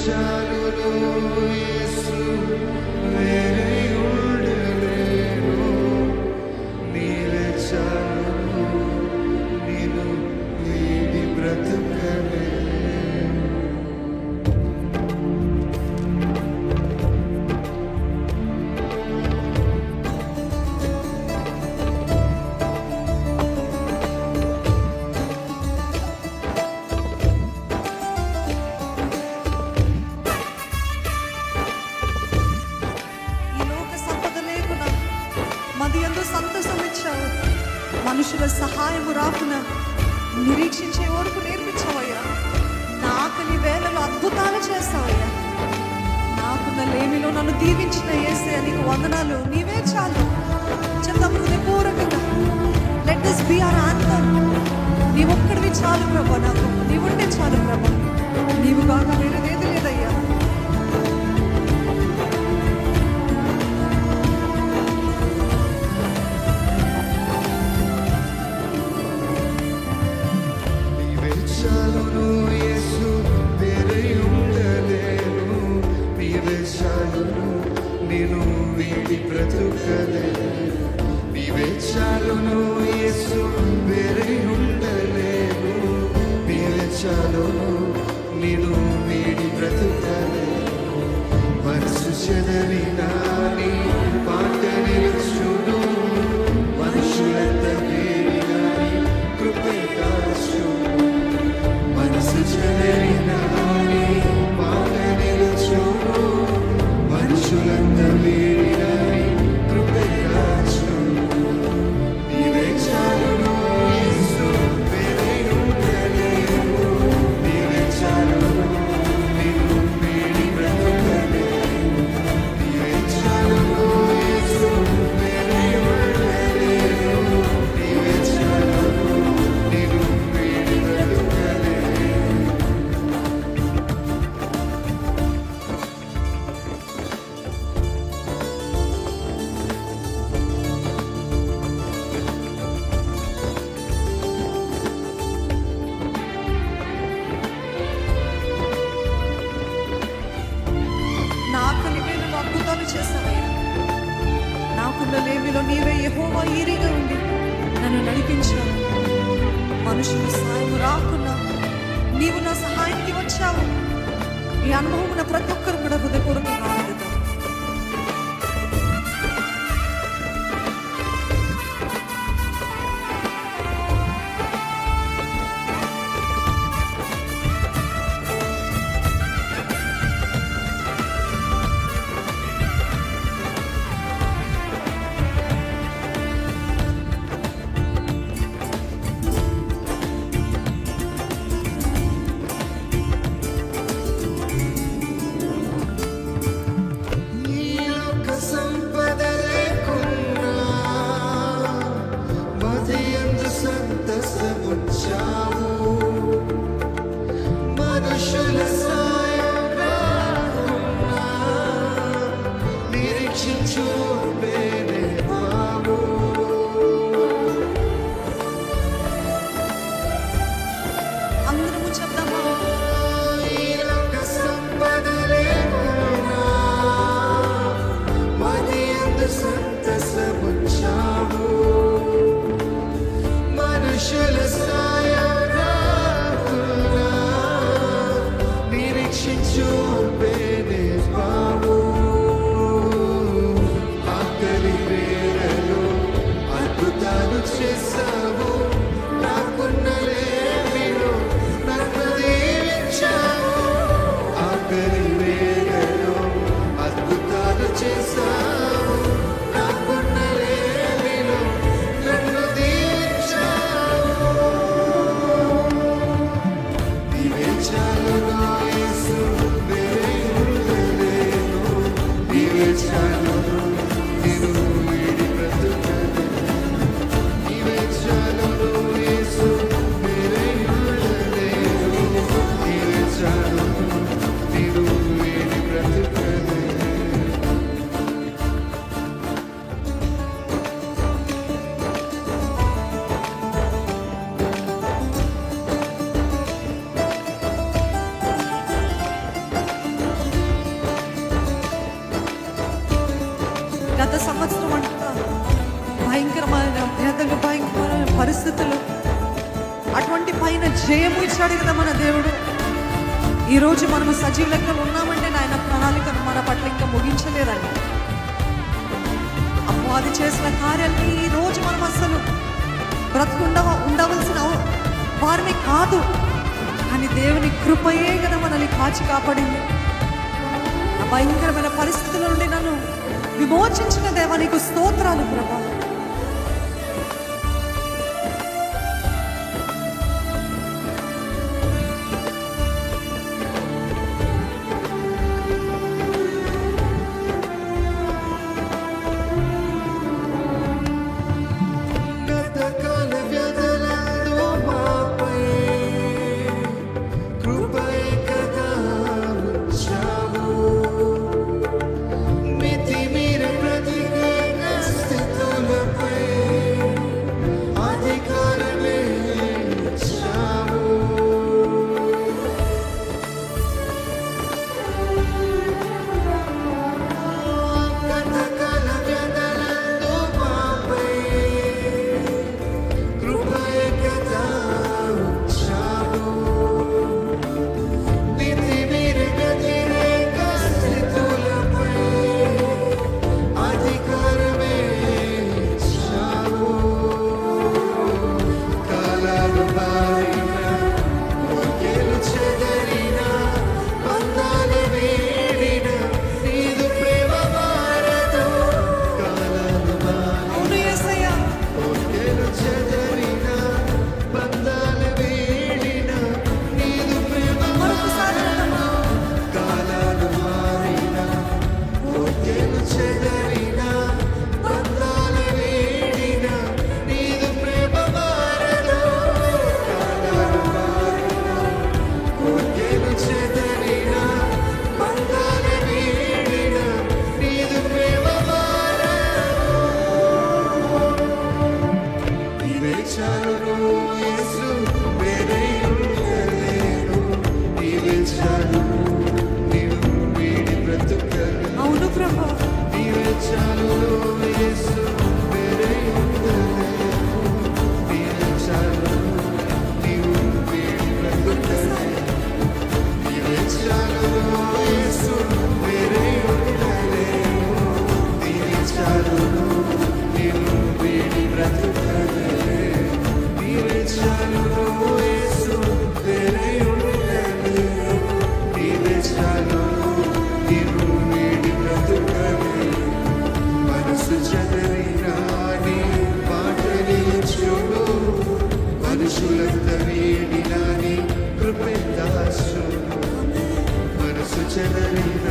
చాలును యేసు వేరే ఉండలేను నీవే చాలును నేను వీడి బ్రతుకలేను. సంతోషమిచ్చావు, మనుషుల సహాయము రాకున నిరీక్షించే ఓర్పు నేర్పించావయ్యా. నా ఆకలి వేళలో అద్భుతాలు చేస్తావయ్యా. నాకున్న లేమిలో నన్ను దీవించిన యేసయ్యా నీకు వందనాలు. నీవే చాలు చెప్తాం హృదయపూర్వకంగా. Let this be our anthem. నీవు ఒక్కడివి చాలు ప్రభా, నాకు నీవుంటే చాలు ప్రభా. నీవు కాక వేరేదేది లేదయ్యా. చాలును యేసు వేరే ఉండలేను నీవే చాలును నేను వీడి బ్రతుకలేను. నీవే చాలును యేసు వేరే ఉండలేను నీవే చాలును నేను వీడి బ్రతుకలేను. మనసు చెదరినా నీ మాట నిలుచును మనుషులంత వేడినా నీ కృపే కాచును. మనసు చెదరినా నీ మాట నిలుచును మనుషులంత వేడినా నీ కృపే కాచును. నీవే చాలును యేసు వేరే ఉండలేను నీవే చాలును నేను వీడి బ్రతుకలేను. నీవే చాలును యేసు వేరే ఉండలేను నీవే చాలును నేను వీడి బ్రతుకలేను. నా ఆకలి వేళలో అద్భుతాలు చేస్తావయ్యా. నాకున్న లేమిలో నీవే యెహోవా ఈరిగా ఉండి నన్ను నడిపించావు. మనుషుల సహాయం రాకున్నా నీవు నా సహాయానికి వచ్చావు. ఈ అనుభవం ఉన్న ప్రతి ఒక్కరు కూడా హృదయపూర్వకంగా ఆనందిద్దాం. అందరము చెప్దామా? మనుషుల సాయం రాకున్నా నిరీక్షించు బాబు. ఆకలి వేళలో అద్భుతాలు చేసావు నాకున్న లేమిలో నన్ను దీవించావు. ఆకలి వేళలో అద్భుతాలు చేసావు నాకున్న లేమిలో నన్ను దీవించావు. నీవే చాలును యేసు వేరే ఉండలేను నీవే చాలును నేను వీడి బ్రతుకలేను. నీవే చాలును యేసు వేరే ఉండలేను నీవే చాలును నేను వీడి బ్రతుకలేను. గత సంవత్సరం అంతా భయంకరమైన వ్యాధులు, భయంకరమైన పరిస్థితులు, అటువంటి పైన జయము ఇచ్చాడు కదా మన దేవుడు. ఈరోజు మనము సజీవ లెక్కలు ఉన్నామంటే ఆయన ప్రణాళికను మన పట్ల ఇంకా ముగించలేదండి. అపవాది చేసిన కార్యాలకి ఈరోజు మనం అసలు ఉండవలసిన వారిని కాదు, కానీ దేవుని కృపయే కదా మనల్ని కాచి కాపాడింది. ఆ భయంకరమైన పరిస్థితుల నుండి నన్ను విమోచించిన దేవా నీకు స్తోత్రాలు ప్రభా. గతకాల వ్యధలందు మాపై కృపయే కదా ఉంచావు. మితిమీర బ్రతికిన స్థితులపై అధికారమే ఇచ్చావు. గతకాల వ్యధలందు మాపై కృపయే కదా ఉంచావు. మితిమీర వ్యతిరేక స్థితులపై అధికారమే ఇచ్చావు. కాలాలు మారిన, ఒకేలు చెదరిన, బంధాలు వీడిన, నీదు ప్రేమ మారదు. కాలాలు మారిన, అవును యేసయ్యా, ఒకేలు చెదరిన, బంధాలు వీడిన, నీదు ప్రేమ మరొకసారి అన్నమా. కాలాలు మారిన, ఒకేలు చెదరిన, బంధాలు వీడిన, నీదు ప్రేమ మారదు. కాలాలు మారిన, ఒకేలు చెదరిన, బంధాలు వీడిన, నీదు ప్రేమ మారదు. నీవే చాలును యేసు, వేరే ఉండలేను. నీవే చాలును, నిన్ను వీడి బ్రతుకను. అవును ప్రభా, నీవే చాలును యేసు, వేరే ఉండలేను. నీవే చాలును, నిన్ను వీడి బ్రతుకను. నీవే చాలును యేసు, వేరే ఉండలేను. నీవే చాలును, నిన్ను వీడి బ్రతుకను. నీవే చాలును యేసు, వేరే ఉండలేను. నీవే చాలును, నిన్ను వీడి బ్రతుకను. మనసు చెదరిన నీ మాటని చూడు, మనుషులంత వీడిన నీ కృపే దాచును. మనసు చెదరిన